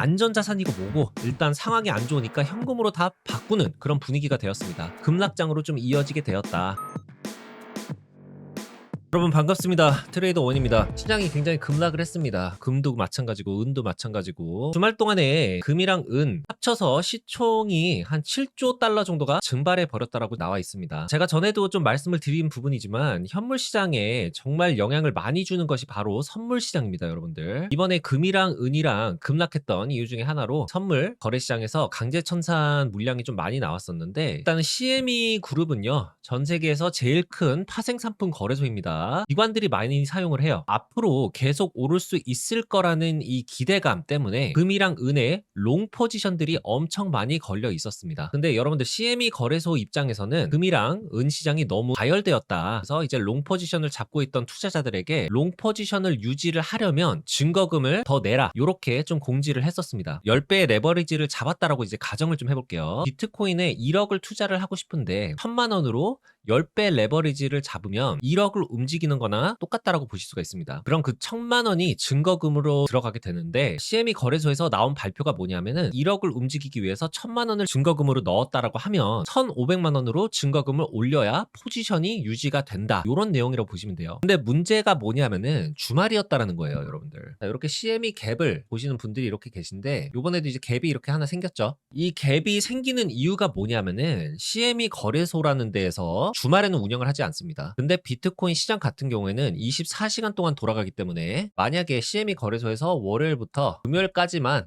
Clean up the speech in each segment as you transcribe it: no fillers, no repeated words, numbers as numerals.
안전자산이고 뭐고 일단 상황이 안 좋으니까 현금으로 다 바꾸는 그런 분위기가 되었습니다. 급락장으로 좀 이어지게 되었다. 여러분 반갑습니다. 트레이더 원입니다. 시장이 굉장히 급락을 했습니다. 금도 마찬가지고 은도 마찬가지고 주말 동안에 금이랑 은 합쳐서 시총이 한 7조 달러 정도가 증발해 버렸다라고 나와 있습니다. 제가 전에도 좀 말씀을 드린 부분이지만 현물 시장에 정말 영향을 많이 주는 것이 바로 선물 시장입니다, 여러분들. 이번에 금이랑 은이랑 급락했던 이유 중에 하나로 선물 거래 시장에서 강제천산 물량이 좀 많이 나왔었는데 일단은 CME 그룹은요, 전 세계에서 제일 큰 파생상품 거래소입니다. 기관들이 많이 사용을 해요. 앞으로 계속 오를 수 있을 거라는 이 기대감 때문에 금이랑 은의 롱 포지션들이 엄청 많이 걸려 있었습니다. 근데 여러분들 CME 거래소 입장에서는 금이랑 은 시장이 너무 가열되었다. 그래서 이제 롱 포지션을 잡고 있던 투자자들에게 롱 포지션을 유지를 하려면 증거금을 더 내라. 요렇게 좀 공지를 했었습니다. 10배의 레버리지를 잡았다라고 이제 가정을 좀 해볼게요. 비트코인에 1억을 투자를 하고 싶은데 1000만 원으로 10배 레버리지를 잡으면 1억을 움직이는 거나 똑같다라고 보실 수가 있습니다. 그럼 그 1000만 원이 증거금으로 들어가게 되는데 CME 거래소에서 나온 발표가 뭐냐면은 1억을 움직이기 위해서 1000만 원을 증거금으로 넣었다라고 하면 1500만 원으로 증거금을 올려야 포지션이 유지가 된다. 이런 내용이라고 보시면 돼요. 근데 문제가 뭐냐면은 주말이었다라는 거예요, 여러분들. 자, 이렇게 CME 갭을 보시는 분들이 이렇게 계신데 요번에도 이제 갭이 이렇게 하나 생겼죠. 이 갭이 생기는 이유가 뭐냐면은 CME 거래소라는 데에서 주말에는 운영을 하지 않습니다. 근데 비트코인 시장 같은 경우에는 24시간 동안 돌아가기 때문에 만약에 CME 거래소에서 월요일부터 금요일까지만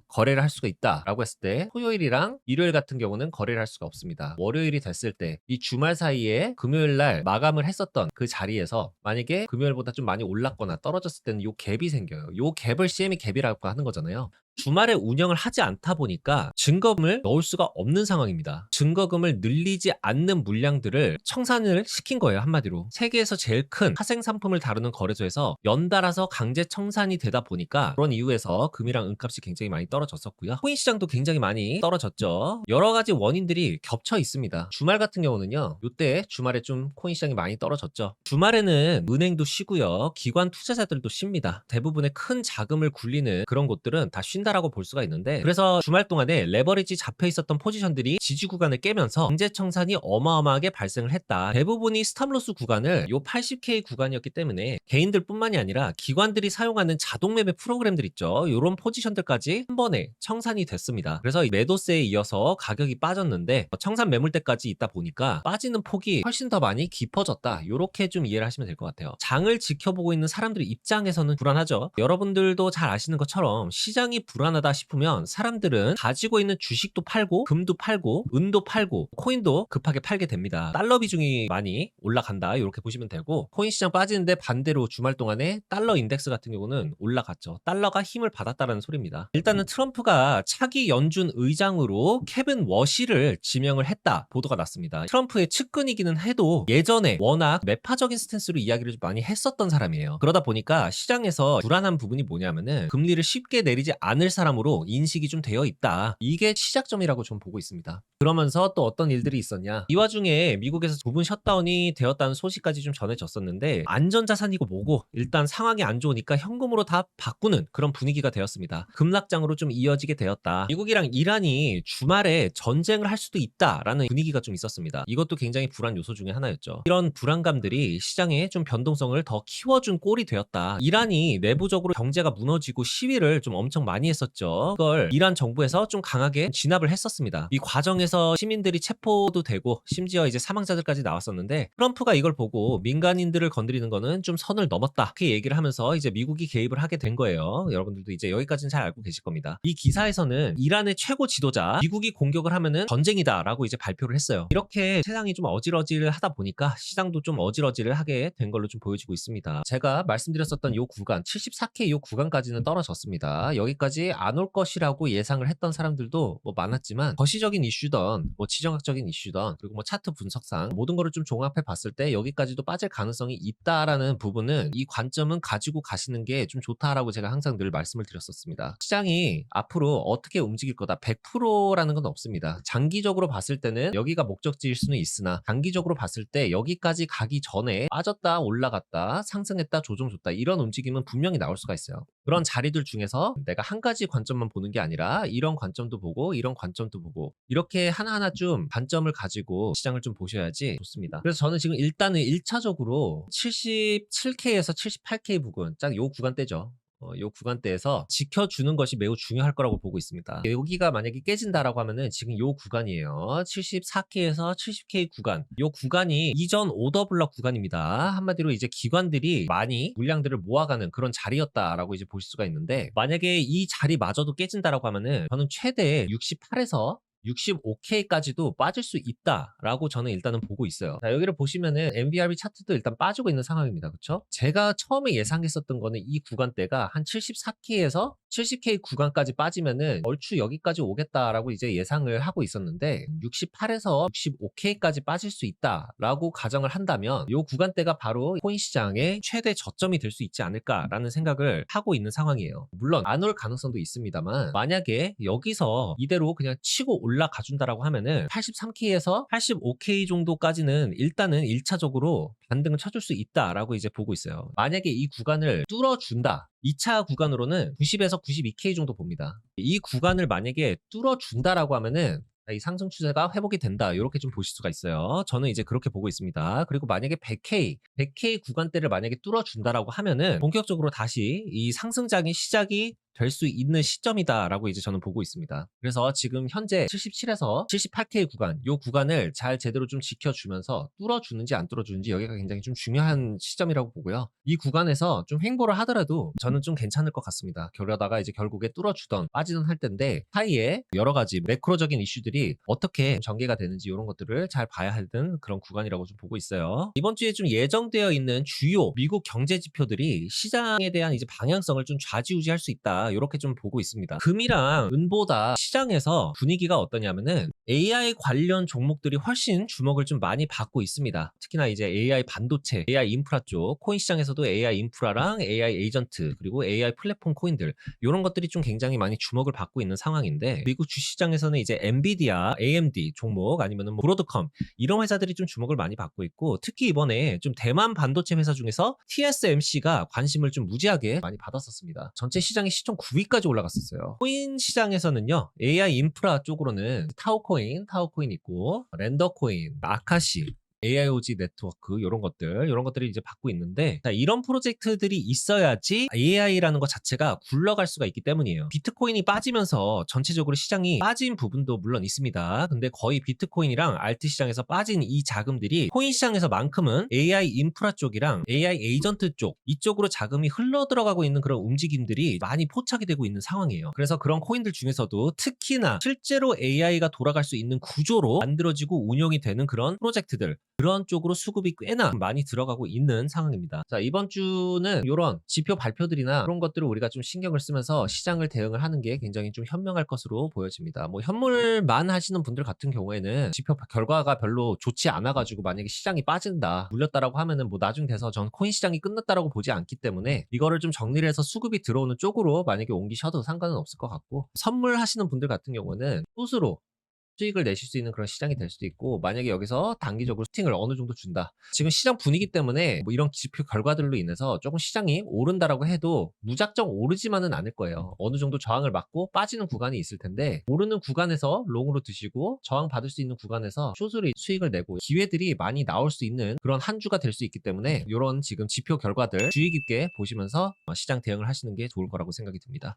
거래를 할 수가 있다라고 했을 때 토요일이랑 일요일 같은 경우는 거래를 할 수가 없습니다. 월요일이 됐을 때 이 주말 사이에 금요일 날 마감을 했었던 그 자리에서 만약에 금요일보다 좀 많이 올랐거나 떨어졌을 때는 요 갭이 생겨요. 요 갭을 CME 갭이라고 하는 거잖아요. 주말에 운영을 하지 않다 보니까 증거금을 넣을 수가 없는 상황입니다. 증거금을 늘리지 않는 물량들을 청산을 시킨 거예요, 한마디로. 세계에서 제일 큰 파생 상품을 다루는 거래소에서 연달아서 강제 청산이 되다 보니까 그런 이유에서 금이랑 은값이 굉장히 많이 떨어졌었고요. 코인 시장도 굉장히 많이 떨어졌죠. 여러 가지 원인들이 겹쳐 있습니다. 주말 같은 경우는요, 요때 주말에 좀 코인 시장이 많이 떨어졌죠. 주말에는 은행도 쉬고요, 기관 투자자들도 쉽니다. 대부분의 큰 자금을 굴리는 그런 곳들은 다 쉰다라고 볼 수가 있는데, 그래서 주말 동안에 레버리지 잡혀 있었던 포지션들이 지지 구간을 깨면서 강제 청산이 어마어마하게 발생을 했다. 대부분이 스탑로스 구간을 요 80K 구간이었기 때문에 개인들뿐만이 아니라 기관들이 사용하는 자동 매매 프로그램들 있죠. 요런 포지션들까지 한 번에 청산이 됐습니다. 그래서 이 매도세에 이어서 가격이 빠졌는데 청산 매물대까지 있다 보니까 빠지는 폭이 훨씬 더 많이 깊어졌다. 요렇게 좀 이해를 하시면 될 것 같아요. 장을 지켜보고 있는 사람들의 입장에서는 불안하죠. 여러분들도 잘 아시는 것처럼 시장이 불안하다 싶으면 사람들은 가지고 있는 주식도 팔고 금도 팔고 은도 팔고 코인도 급하게 팔게 됩니다. 달러 비중이 많이 올라간다, 이렇게 보시면 되고, 코인 시장 빠지는데 반대로 주말 동안에 달러 인덱스 같은 경우는 올라갔죠. 달러가 힘을 받았다는 소리입니다. 일단은 트럼프가 차기 연준 의장으로 케빈 워시를 지명을 했다 보도가 났습니다. 트럼프의 측근이기는 해도 예전에 워낙 매파적인 스탠스로 이야기를 좀 많이 했었던 사람이에요. 그러다 보니까 시장에서 불안한 부분이 뭐냐면은 금리를 쉽게 내리지 않을 사람으로 인식이 좀 되어 있다. 이게 시작점이라고 좀 보고 있습니다. 그러면서 또 어떤 일들이 있었냐. 이 와중에 미국에서 부분 셧다운이 되었다는 소식까지 좀 전해졌었는데 안전자산이고 뭐고 일단 상황이 안 좋으니까 현금으로 다 바꾸는 그런 분위기가 되었습니다. 급락장으로 좀 이어지게 되었다. 미국이랑 이란이 주말에 전쟁을 할 수도 있다라는 분위기가 좀 있었습니다. 이것도 굉장히 불안 요소 중에 하나였죠. 이런 불안감들이 시장에 좀 변동성을 더 키워준 꼴이 되었다. 이란이 내부적으로 경제가 무너지고 시위를 좀 엄청 많이 했었죠. 그걸 이란 정부에서 좀 강하게 진압을 했었습니다. 이 과정에서 시민들이 체포도 되고 심지어 이제 사망자들까지 나왔었는데 트럼프가 이걸 보고 민간인들을 건드리는 거는 좀 선을 넘었다, 이렇게 얘기를 하면서 이제 미국이 개입을 하게 된 거예요. 여러분들도 이제 여기까지는 잘 알고 계실 겁니다. 이 기사에서는 이란의 최고 지도자 미국이 공격을 하면은 전쟁이다라고 이제 발표를 했어요. 이렇게 세상이 좀 어질어질하다 보니까 시장도 좀 어질어질하게 된 걸로 좀 보여지고 있습니다. 제가 말씀드렸었던 요 구간 74K 요 구간까지는 떨어졌습니다. 여기까지 안 올 것이라고 예상을 했던 사람들도 뭐 많았지만 거시적인 이슈던 뭐 지정학적인 이슈던 그리고 뭐 차트 분석상 모든 거를 좀 종합해 봤을 때 여기까지도 빠질 가능성이 있다라는 부분은, 이 관점은 가지고 가시는 게 좀 좋다라고 제가 항상 늘 말씀을 드렸었습니다. 시장이 앞으로 어떻게 움직일 거다 100%라는 건 없습니다. 장기적으로 봤을 때는 여기가 목적지일 수는 있으나 단기적으로 봤을 때 여기까지 가기 전에 빠졌다 올라갔다 상승했다 조정 줬다 이런 움직임은 분명히 나올 수가 있어요. 그런 자리들 중에서 내가 한 가지 관점만 보는 게 아니라 이런 관점도 보고 이런 관점도 보고 이렇게 하나하나 좀 관점을 가지고 시장을 좀 보셔야지 좋습니다. 그래서 저는 지금 일단은 1차적으로 77K에서 78K 부근 딱 요 구간대죠. 요 구간대에서 지켜주는 것이 매우 중요할 거라고 보고 있습니다. 여기가 만약에 깨진다라고 하면은 지금 요 구간이에요. 74K에서 70K 구간. 요 구간이 이전 오더블럭 구간입니다. 한마디로 이제 기관들이 많이 물량들을 모아가는 그런 자리였다라고 이제 보실 수가 있는데, 만약에 이 자리마저도 깨진다라고 하면은 저는 최대 68에서 65K까지도 빠질 수 있다라고 저는 일단은 보고 있어요. 자, 여기를 보시면은 MBRB 차트도 일단 빠지고 있는 상황입니다. 그쵸? 제가 처음에 예상했었던 거는 이 구간대가 한 74K에서 70K 구간까지 빠지면은 얼추 여기까지 오겠다라고 이제 예상을 하고 있었는데, 68에서 65K까지 빠질 수 있다라고 가정을 한다면 이 구간대가 바로 코인 시장의 최대 저점이 될 수 있지 않을까라는 생각을 하고 있는 상황이에요. 물론 안 올 가능성도 있습니다만, 만약에 여기서 이대로 그냥 치고 올라가 준다라고 하면은 83K에서 85K 정도까지는 일단은 1차적으로 반등을 쳐줄 수 있다라고 이제 보고 있어요. 만약에 이 구간을 뚫어준다, 2차 구간으로는 90에서 92K 정도 봅니다. 이 구간을 만약에 뚫어준다라고 하면은 이 상승 추세가 회복이 된다, 이렇게 좀 보실 수가 있어요. 저는 이제 그렇게 보고 있습니다. 그리고 만약에 100K 구간대를 만약에 뚫어준다라고 하면은 본격적으로 다시 이 상승장이 시작이 될 수 있는 시점이다라고 이제 저는 보고 있습니다. 그래서 지금 현재 77에서 78K 구간, 요 구간을 잘 제대로 좀 지켜주면서 뚫어주는지 안 뚫어주는지 여기가 굉장히 좀 중요한 시점이라고 보고요. 이 구간에서 좀 횡보를 하더라도 저는 좀 괜찮을 것 같습니다. 그러다가 이제 결국에 뚫어주던 빠지던 할 텐데, 사이에 여러 가지 매크로적인 이슈들이 어떻게 전개가 되는지 이런 것들을 잘 봐야 하는 그런 구간이라고 좀 보고 있어요. 이번 주에 좀 예정되어 있는 주요 미국 경제 지표들이 시장에 대한 이제 방향성을 좀 좌지우지할 수 있다, 이렇게 좀 보고 있습니다. 금이랑 은보다 시장에서 분위기가 어떠냐면은 AI 관련 종목들이 훨씬 주목을 좀 많이 받고 있습니다. 특히나 이제 AI 반도체, AI 인프라 쪽, 코인 시장에서도 AI 인프라랑 AI 에이전트, 그리고 AI 플랫폼 코인들, 이런 것들이 좀 굉장히 많이 주목을 받고 있는 상황인데, 미국 주시장에서는 이제 엔비디아, AMD 종목, 아니면은 뭐 브로드컴, 이런 회사들이 좀 주목을 많이 받고 있고, 특히 이번에 좀 대만 반도체 회사 중에서 TSMC가 관심을 좀 무지하게 많이 받았었습니다. 전체 시장의 시총 9위까지 올라갔었어요. 코인 시장에서는요, AI 인프라 쪽으로는 타오코인 있고, 렌더코인, 아카시, AIoT 네트워크, 이런 것들이 이제 받고 있는데, 자, 이런 프로젝트들이 있어야지 AI라는 것 자체가 굴러갈 수가 있기 때문이에요. 비트코인이 빠지면서 전체적으로 시장이 빠진 부분도 물론 있습니다. 근데 거의 비트코인이랑 알트 시장에서 빠진 이 자금들이 코인 시장에서만큼은 AI 인프라 쪽이랑 AI 에이전트 쪽, 이쪽으로 자금이 흘러 들어가고 있는 그런 움직임들이 많이 포착이 되고 있는 상황이에요. 그래서 그런 코인들 중에서도 특히나 실제로 AI가 돌아갈 수 있는 구조로 만들어지고 운영이 되는 그런 프로젝트들, 그런 쪽으로 수급이 꽤나 많이 들어가고 있는 상황입니다. 자, 이번 주는 이런 지표 발표들이나 그런 것들을 우리가 좀 신경을 쓰면서 시장을 대응을 하는 게 굉장히 좀 현명할 것으로 보여집니다. 뭐 현물만 하시는 분들 같은 경우에는 지표 결과가 별로 좋지 않아가지고 만약에 시장이 빠진다, 물렸다라고 하면은 뭐 나중 돼서 전 코인 시장이 끝났다라고 보지 않기 때문에 이거를 좀 정리를 해서 수급이 들어오는 쪽으로 만약에 옮기셔도 상관은 없을 것 같고, 선물 하시는 분들 같은 경우는 숏으로 수익을 내실 수 있는 그런 시장이 될 수도 있고, 만약에 여기서 단기적으로 스팅을 어느 정도 준다, 지금 시장 분위기 때문에 뭐 이런 지표 결과들로 인해서 조금 시장이 오른다라고 해도 무작정 오르지만은 않을 거예요. 어느 정도 저항을 맞고 빠지는 구간이 있을 텐데, 오르는 구간에서 롱으로 드시고 저항 받을 수 있는 구간에서 숏으로 수익을 내고 기회들이 많이 나올 수 있는 그런 한 주가 될 수 있기 때문에, 이런 지금 지표 결과들 주의 깊게 보시면서 시장 대응을 하시는 게 좋을 거라고 생각이 듭니다.